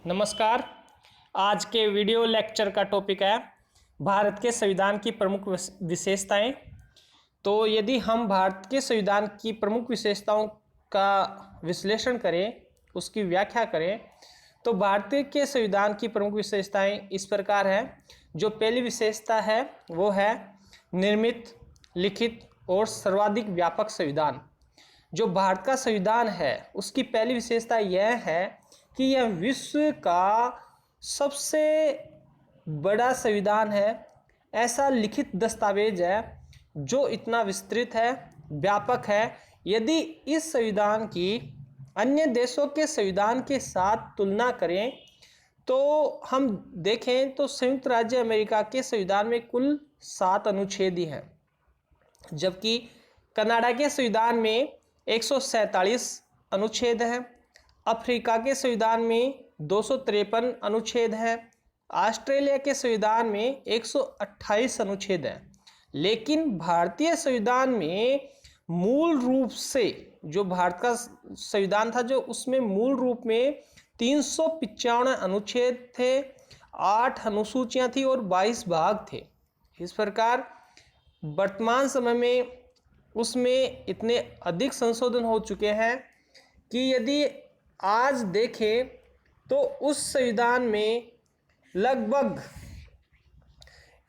नमस्कार। आज के वीडियो लेक्चर का टॉपिक है भारत के संविधान की प्रमुख विशेषताएं। तो यदि हम भारत के संविधान की प्रमुख विशेषताओं का विश्लेषण करें, उसकी व्याख्या करें, तो भारतीय के संविधान की प्रमुख विशेषताएं इस प्रकार है। जो पहली विशेषता है वो है निर्मित, लिखित और सर्वाधिक व्यापक संविधान। जो भारत का संविधान है उसकी पहली विशेषता यह है कि यह विश्व का सबसे बड़ा संविधान है। ऐसा लिखित दस्तावेज है जो इतना विस्तृत है, व्यापक है। यदि इस संविधान की अन्य देशों के संविधान के साथ तुलना करें तो हम देखें तो संयुक्त राज्य अमेरिका के संविधान में कुल 7 अनुच्छेद ही हैं, जबकि कनाडा के संविधान में 147 अनुच्छेद हैं। अफ्रीका के संविधान में 253 अनुच्छेद हैं। ऑस्ट्रेलिया के संविधान में 128 अनुच्छेद हैं। लेकिन भारतीय संविधान में मूल रूप से जो भारत का संविधान था, जो उसमें मूल रूप में 395 अनुच्छेद थे, 8 अनुसूचियां थी और 22 भाग थे। इस प्रकार वर्तमान समय में उसमें इतने अधिक संशोधन हो चुके हैं कि यदि आज देखें तो उस संविधान में लगभग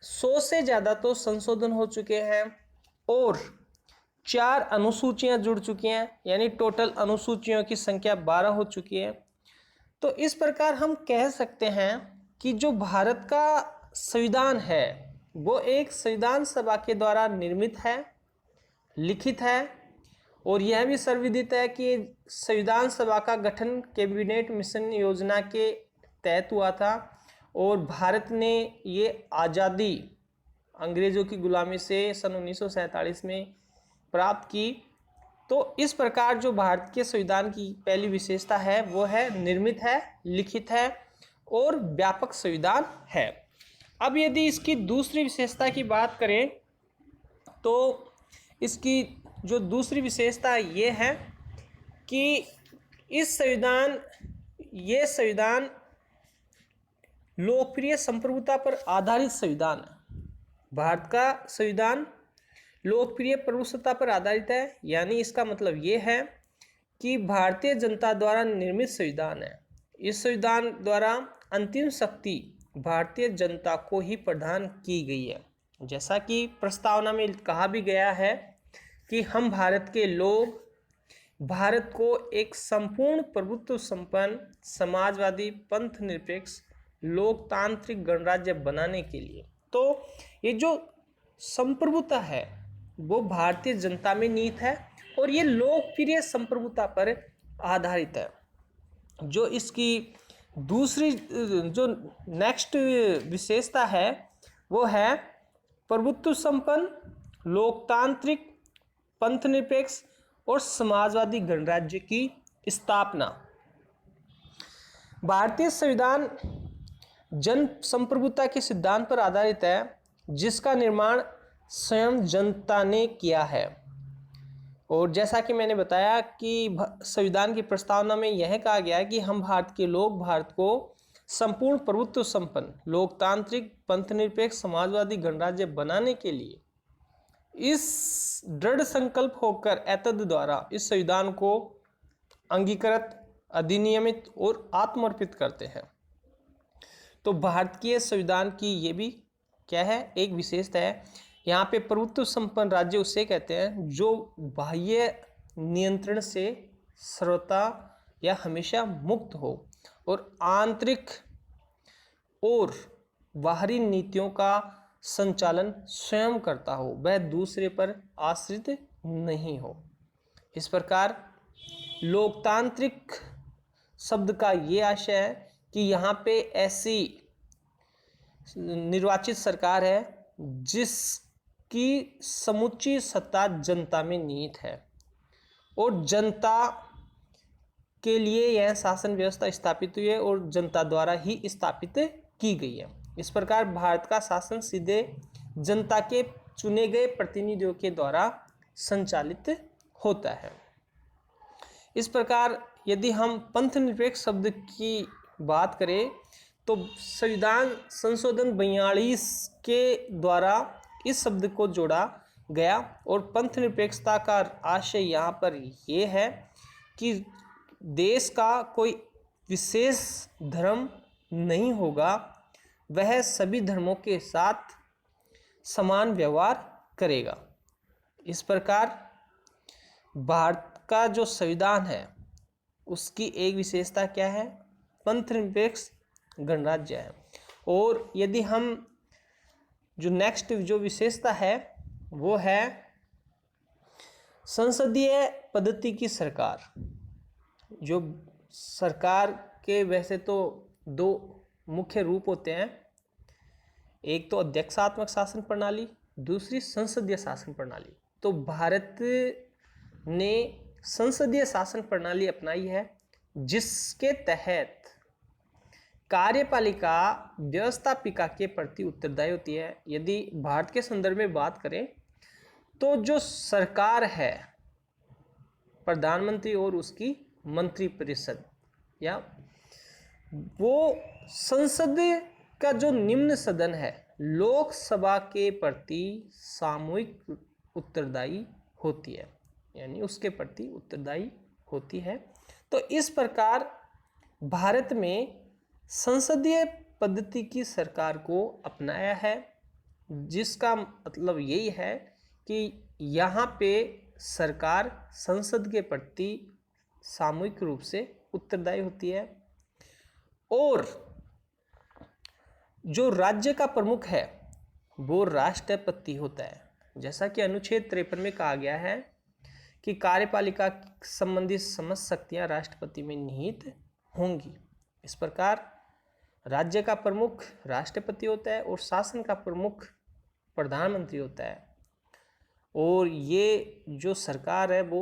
100 से ज़्यादा तो संशोधन हो चुके हैं और 4 अनुसूचियां जुड़ चुकी हैं, यानी टोटल अनुसूचियों की संख्या 12 हो चुकी है। तो इस प्रकार हम कह सकते हैं कि जो भारत का संविधान है वो एक संविधान सभा के द्वारा निर्मित है, लिखित है और यह भी सर्वविदित है कि संविधान सभा का गठन कैबिनेट मिशन योजना के तहत हुआ था और भारत ने ये आज़ादी अंग्रेज़ों की गुलामी से सन 1947 में प्राप्त की। तो इस प्रकार जो भारत के संविधान की पहली विशेषता है वो है निर्मित है, लिखित है और व्यापक संविधान है। अब यदि इसकी दूसरी विशेषता की बात करें तो इसकी जो दूसरी विशेषता ये है कि ये संविधान लोकप्रिय संप्रभुता पर आधारित संविधान है। भारत का संविधान लोकप्रिय प्रभुसत्ता पर आधारित है, यानी इसका मतलब ये है कि भारतीय जनता द्वारा निर्मित संविधान है। इस संविधान द्वारा अंतिम शक्ति भारतीय जनता को ही प्रदान की गई है। जैसा कि प्रस्तावना में कहा भी गया है कि हम भारत के लोग भारत को एक संपूर्ण प्रभुत्व संपन्न समाजवादी पंथ निरपेक्ष लोकतांत्रिक गणराज्य बनाने के लिए, तो ये जो संप्रभुता है वो भारतीय जनता में निहित है और ये लोकप्रिय संप्रभुता पर आधारित है। जो इसकी दूसरी जो नेक्स्ट विशेषता है वो है प्रभुत्व संपन्न लोकतांत्रिक पंथ निरपेक्ष और समाजवादी गणराज्य की स्थापना। भारतीय संविधान जन संप्रभुता के सिद्धांत पर आधारित है, जिसका निर्माण स्वयं जनता ने किया है। और जैसा कि मैंने बताया कि संविधान की प्रस्तावना में यह कहा गया है कि हम भारत के लोग भारत को संपूर्ण प्रभुत्व संपन्न लोकतांत्रिक पंथ निरपेक्ष समाजवादी गणराज्य बनाने के लिए इस दृढ़ संकल्प होकर एतद द्वारा इस संविधान को अंगीकृत, अधिनियमित और आत्मर्पित करते हैं। तो भारतीय संविधान की ये भी क्या है, एक विशेषता है। यहाँ पे प्रभुत्व संपन्न राज्य उसे कहते हैं जो बाह्य नियंत्रण से सर्वथा या हमेशा मुक्त हो और आंतरिक और बाहरी नीतियों का संचालन स्वयं करता हो, वह दूसरे पर आश्रित नहीं हो। इस प्रकार लोकतांत्रिक शब्द का ये आशय है कि यहाँ पे ऐसी निर्वाचित सरकार है जिसकी समुची सत्ता जनता में निहित है और जनता के लिए यह शासन व्यवस्था स्थापित हुई है और जनता द्वारा ही स्थापित की गई है। इस प्रकार भारत का शासन सीधे जनता के चुने गए प्रतिनिधियों के द्वारा संचालित होता है। इस प्रकार यदि हम पंथ निरपेक्ष शब्द की बात करें तो संविधान संशोधन 42 के द्वारा इस शब्द को जोड़ा गया और पंथ निरपेक्षता का आशय यहाँ पर ये है कि देश का कोई विशेष धर्म नहीं होगा, वह सभी धर्मों के साथ समान व्यवहार करेगा। इस प्रकार भारत का जो संविधान है उसकी एक विशेषता क्या है? पंथ निरपेक्ष गणराज्य है। और यदि हम जो नेक्स्ट जो विशेषता है वो है संसदीय पद्धति की सरकार। जो सरकार के वैसे तो दो मुख्य रूप होते हैं, एक तो अध्यक्षात्मक शासन प्रणाली, दूसरी संसदीय शासन प्रणाली। तो भारत ने संसदीय शासन प्रणाली अपनाई है जिसके तहत कार्यपालिका व्यवस्थापिका के प्रति उत्तरदायी होती है। यदि भारत के संदर्भ में बात करें तो जो सरकार है, प्रधानमंत्री और उसकी मंत्रिपरिषद, या वो संसद का जो निम्न सदन है लोकसभा के प्रति सामूहिक उत्तरदायी होती है, यानी उसके प्रति उत्तरदायी होती है। तो इस प्रकार भारत में संसदीय पद्धति की सरकार को अपनाया है, जिसका मतलब यही है कि यहाँ पे सरकार संसद के प्रति सामूहिक रूप से उत्तरदायी होती है। और जो राज्य का प्रमुख है वो राष्ट्रपति होता है। जैसा कि अनुच्छेद 53 में कहा गया है कि कार्यपालिका संबंधी समस्त शक्तियां राष्ट्रपति में निहित होंगी। इस प्रकार राज्य का प्रमुख राष्ट्रपति होता है और शासन का प्रमुख प्रधानमंत्री होता है। और ये जो सरकार है वो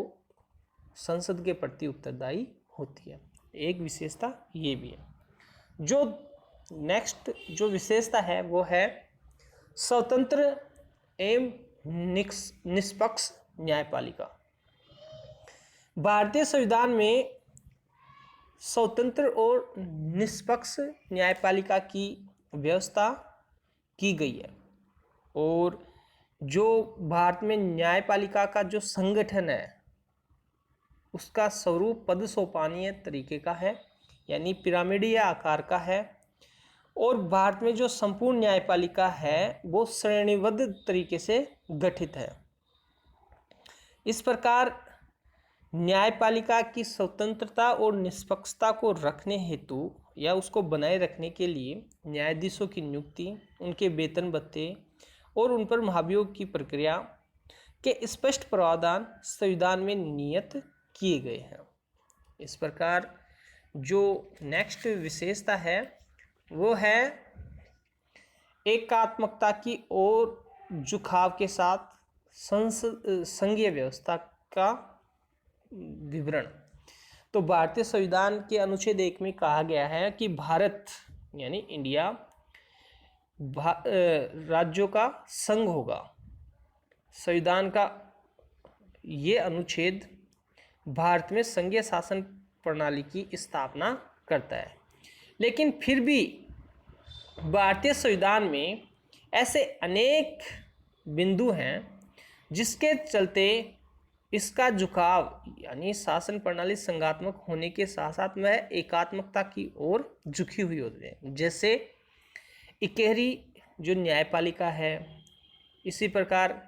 संसद के प्रति उत्तरदायी होती है। एक विशेषता ये भी है। जो नेक्स्ट जो विशेषता है वो है स्वतंत्र एवं निष्पक्ष न्यायपालिका। भारतीय संविधान में स्वतंत्र और निष्पक्ष न्यायपालिका की व्यवस्था की गई है। और जो भारत में न्यायपालिका का जो संगठन है उसका स्वरूप पद सोपानीय तरीके का है, यानी पिरामिडीय आकार का है। और भारत में जो संपूर्ण न्यायपालिका है वो श्रेणीबद्ध तरीके से गठित है। इस प्रकार न्यायपालिका की स्वतंत्रता और निष्पक्षता को रखने हेतु या उसको बनाए रखने के लिए न्यायाधीशों की नियुक्ति, उनके वेतन भत्ते और उन पर महाभियोग की प्रक्रिया के स्पष्ट प्रावधान संविधान में नियत किए गए हैं। इस प्रकार जो नेक्स्ट विशेषता है वो है एकात्मकता की ओर झुकाव के साथ संघीय व्यवस्था का विवरण। तो भारतीय संविधान के अनुच्छेद 1 में कहा गया है कि भारत यानी इंडिया राज्यों का संघ होगा। संविधान का ये अनुच्छेद भारत में संघीय शासन प्रणाली की स्थापना करता है। लेकिन फिर भी भारतीय संविधान में ऐसे अनेक बिंदु हैं जिसके चलते इसका झुकाव यानी शासन प्रणाली संघात्मक होने के साथ साथ वह एकात्मकता की ओर झुकी हुई होती है। जैसे इकहरी जो न्यायपालिका है, इसी प्रकार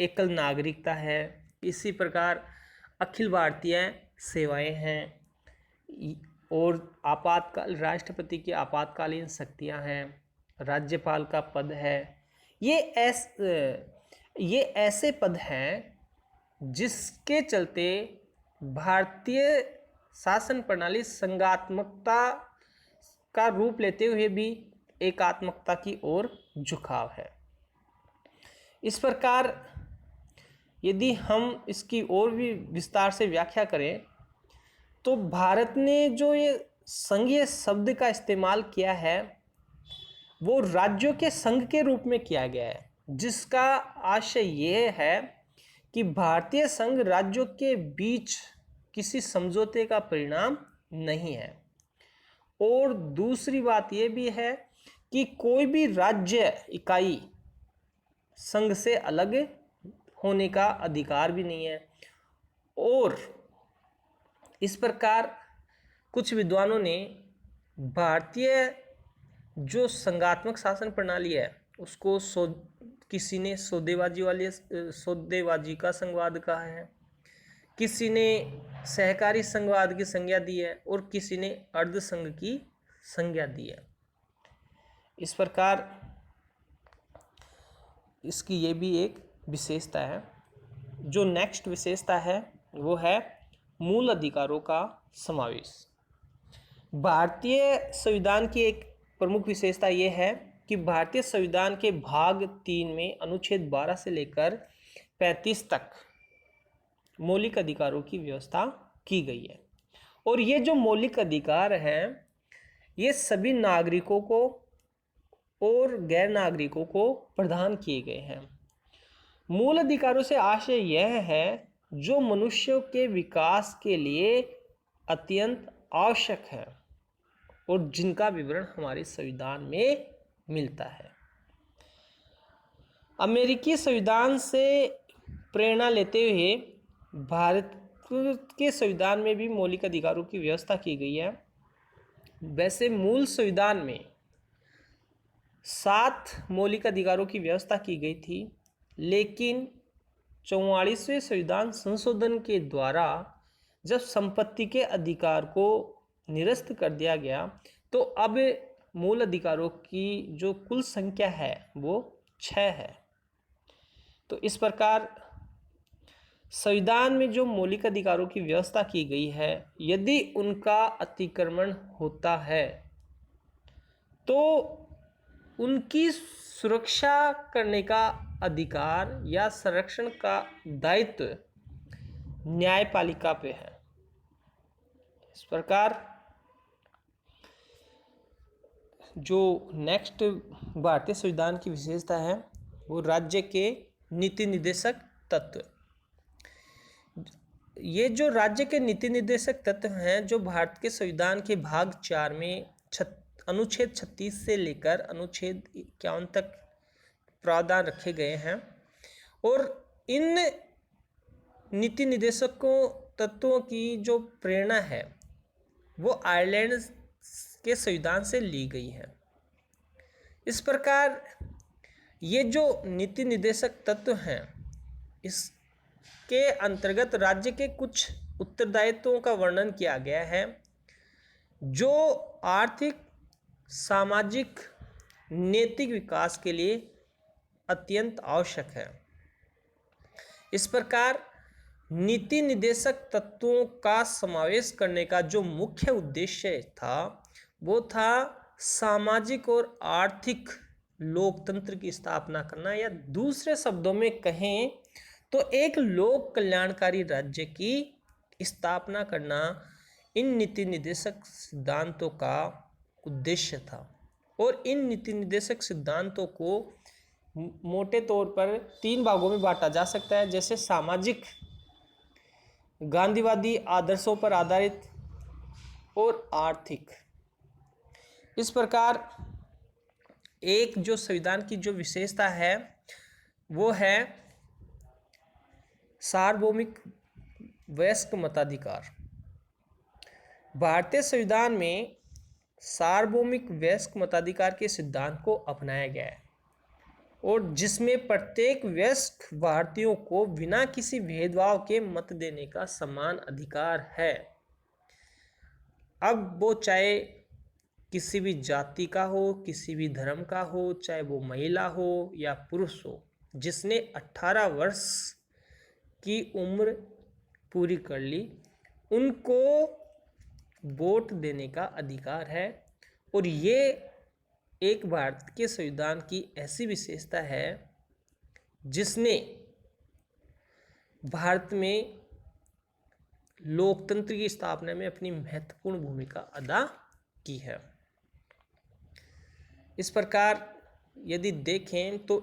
एकल नागरिकता है, इसी प्रकार अखिल भारतीय सेवाएं हैं, और आपातकाल राष्ट्रपति की आपातकालीन शक्तियां हैं, राज्यपाल का पद है। ये ऐसे पद हैं जिसके चलते भारतीय शासन प्रणाली संघात्मकता का रूप लेते हुए भी एकात्मकता की ओर झुकाव है। इस प्रकार यदि हम इसकी और भी विस्तार से व्याख्या करें तो भारत ने जो ये संघीय शब्द का इस्तेमाल किया है वो राज्यों के संघ के रूप में किया गया है, जिसका आशय ये है कि भारतीय संघ राज्यों के बीच किसी समझौते का परिणाम नहीं है। और दूसरी बात यह भी है कि कोई भी राज्य इकाई संघ से अलग होने का अधिकार भी नहीं है। और इस प्रकार कुछ विद्वानों ने भारतीय जो संघात्मक शासन प्रणाली है उसको किसी ने सौदेबाजी का संघवाद कहा है, किसी ने सहकारी संघवाद की संज्ञा दी है और किसी ने अर्ध संघ की संज्ञा दी है। इस प्रकार इसकी ये भी एक विशेषता है। जो नेक्स्ट विशेषता है वो है मूल अधिकारों का समावेश। भारतीय संविधान की एक प्रमुख विशेषता ये है कि भारतीय संविधान के भाग 3 में अनुच्छेद 12 से लेकर 35 तक मौलिक अधिकारों की व्यवस्था की गई है। और ये जो मौलिक अधिकार हैं ये सभी नागरिकों को और गैर नागरिकों को प्रदान किए गए हैं। मूल अधिकारों से आशय यह है जो मनुष्यों के विकास के लिए अत्यंत आवश्यक है और जिनका विवरण हमारे संविधान में मिलता है। अमेरिकी संविधान से प्रेरणा लेते हुए भारत के संविधान में भी मौलिक अधिकारों की व्यवस्था की गई है। वैसे मूल संविधान में 7 मौलिक अधिकारों की व्यवस्था की गई थी, लेकिन 44वें संविधान संशोधन के द्वारा जब संपत्ति के अधिकार को निरस्त कर दिया गया तो अब मूल अधिकारों की जो कुल संख्या है वो 6 है। तो इस प्रकार संविधान में जो मौलिक अधिकारों की व्यवस्था की गई है यदि उनका अतिक्रमण होता है तो उनकी सुरक्षा करने का अधिकार या संरक्षण का दायित्व न्यायपालिका पे है। इस प्रकार जो नेक्स्ट भारतीय संविधान की विशेषता है वो राज्य के नीति निर्देशक तत्व। ये जो राज्य के नीति निर्देशक तत्व हैं जो भारत के संविधान के भाग 4 में अनुच्छेद 36 से लेकर अनुच्छेद 51 तक प्रावधान रखे गए हैं और इन नीति निर्देशकों तत्वों की जो प्रेरणा है वो आयरलैंड के संविधान से ली गई है। इस प्रकार ये जो नीति निर्देशक तत्व हैं इसके अंतर्गत राज्य के कुछ उत्तरदायित्वों का वर्णन किया गया है जो आर्थिक, सामाजिक, नैतिक विकास के लिए अत्यंत आवश्यक है। इस प्रकार नीति निर्देशक तत्वों का समावेश करने का जो मुख्य उद्देश्य था वो था सामाजिक और आर्थिक लोकतंत्र की स्थापना करना, या दूसरे शब्दों में कहें तो एक लोक कल्याणकारी राज्य की स्थापना करना इन नीति निर्देशक सिद्धांतों का उद्देश्य था। और इन नीति निर्देशक सिद्धांतों को मोटे तौर पर 3 भागों में बांटा जा सकता है, जैसे सामाजिक, गांधीवादी आदर्शों पर आधारित और आर्थिक। इस प्रकार एक जो संविधान की जो विशेषता है वो है सार्वभौमिक वयस्क मताधिकार। भारतीय संविधान में सार्वभौमिक वयस्क मताधिकार के सिद्धांत को अपनाया गया है और जिसमें प्रत्येक वयस्क भारतीयों को बिना किसी भेदभाव के मत देने का समान अधिकार है। अब वो चाहे किसी भी जाति का हो, किसी भी धर्म का हो, चाहे वो महिला हो या पुरुष हो, जिसने 18 वर्ष की उम्र पूरी कर ली उनको वोट देने का अधिकार है। और ये एक भारत के संविधान की ऐसी विशेषता है जिसने भारत में लोकतंत्र की स्थापना में अपनी महत्वपूर्ण भूमिका अदा की है। इस प्रकार यदि देखें तो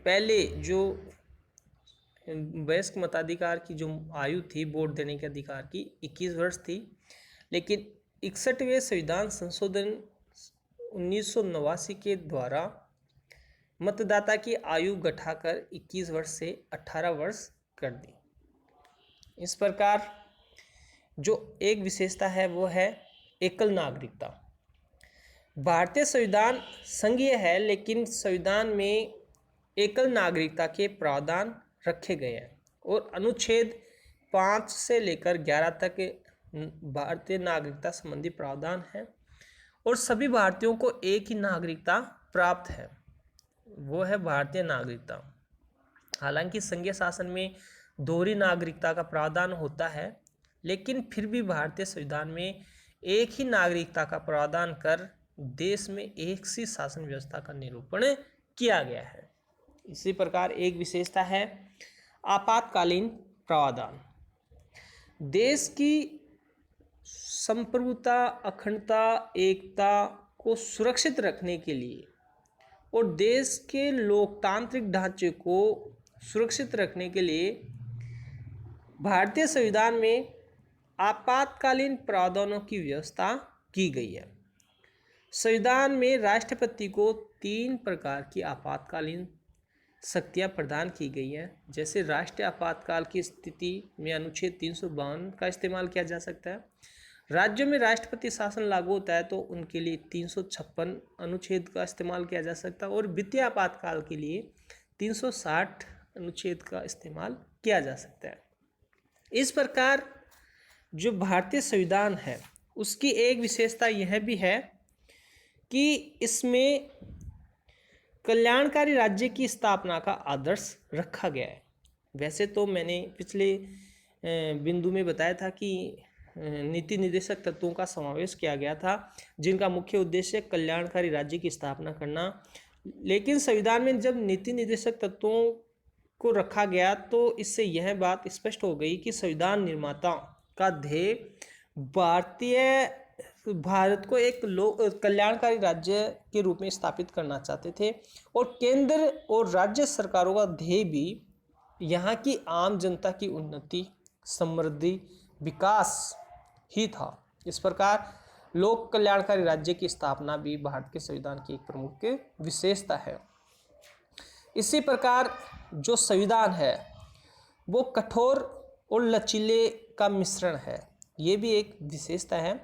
पहले जो वयस्क मताधिकार की जो आयु थी वोट देने के अधिकार की 21 वर्ष थी, लेकिन 61वें संविधान संशोधन 1989 के द्वारा मतदाता की आयु घटाकर 21 वर्ष से 18 वर्ष कर दी। इस प्रकार जो एक विशेषता है वो है एकल नागरिकता। भारतीय संविधान संघीय है, लेकिन संविधान में एकल नागरिकता के प्रावधान रखे गए हैं और अनुच्छेद 5 से लेकर 11 तक भारतीय नागरिकता संबंधी प्रावधान है और सभी भारतीयों को एक ही नागरिकता प्राप्त है, वो है भारतीय नागरिकता। हालांकि संघीय शासन में दोहरी नागरिकता का प्रावधान होता है, लेकिन फिर भी भारतीय संविधान में एक ही नागरिकता का प्रावधान कर देश में एक सी शासन व्यवस्था का निरूपण किया गया है। इसी प्रकार एक विशेषता है आपातकालीन प्रावधान। देश की संप्रभुता, अखंडता, एकता को सुरक्षित रखने के लिए और देश के लोकतांत्रिक ढांचे को सुरक्षित रखने के लिए भारतीय संविधान में आपातकालीन प्रावधानों की व्यवस्था की गई है। संविधान में राष्ट्रपति को 3 प्रकार की आपातकालीन शक्तियां प्रदान की गई हैं। जैसे राष्ट्रीय आपातकाल की स्थिति में अनुच्छेद 352 का इस्तेमाल किया जा सकता है। राज्यों में राष्ट्रपति शासन लागू होता है तो उनके लिए 356 अनुच्छेद का इस्तेमाल किया जा सकता है और वित्तीय आपातकाल के लिए 360 अनुच्छेद का इस्तेमाल किया जा सकता है। इस प्रकार जो भारतीय संविधान है उसकी एक विशेषता यह भी है कि इसमें कल्याणकारी राज्य की स्थापना का आदर्श रखा गया है। वैसे तो मैंने पिछले बिंदु में बताया था कि नीति निर्देशक तत्वों का समावेश किया गया था जिनका मुख्य उद्देश्य कल्याणकारी राज्य की स्थापना करना, लेकिन संविधान में जब नीति निर्देशक तत्वों को रखा गया तो इससे यह बात स्पष्ट हो गई कि संविधान निर्माता का ध्येय भारत को एक कल्याणकारी राज्य के रूप में स्थापित करना चाहते थे और केंद्र और राज्य सरकारों का ध्येय भी यहाँ की आम जनता की उन्नति, समृद्धि, विकास ही था। इस प्रकार लोक कल्याणकारी राज्य की स्थापना भी भारत के संविधान की एक प्रमुख विशेषता है। इसी प्रकार जो संविधान है वो कठोर और लचीले का मिश्रण है, ये भी एक विशेषता है।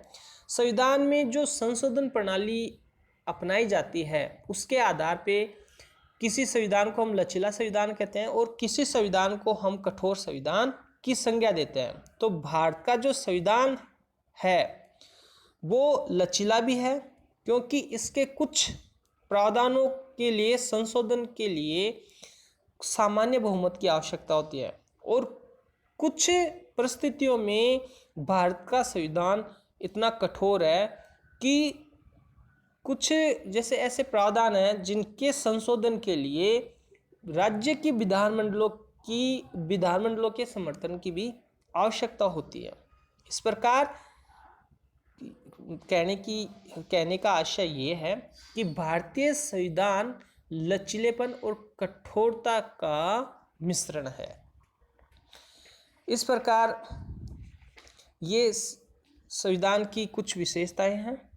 संविधान में जो संशोधन प्रणाली अपनाई जाती है उसके आधार पे किसी संविधान को हम लचीला संविधान कहते हैं और किसी संविधान को हम कठोर संविधान की संज्ञा देते हैं। तो भारत का जो संविधान है वो लचीला भी है क्योंकि इसके कुछ प्रावधानों के लिए संशोधन के लिए सामान्य बहुमत की आवश्यकता होती है और कुछ परिस्थितियों में भारत का संविधान इतना कठोर है कि कुछ जैसे ऐसे प्रावधान हैं जिनके संशोधन के लिए राज्य की विधानमंडलों के समर्थन की भी आवश्यकता होती है। इस प्रकार कहने का आशय ये है कि भारतीय संविधान लचीलेपन और कठोरता का मिश्रण है। इस प्रकार ये संविधान की कुछ विशेषताएं हैं।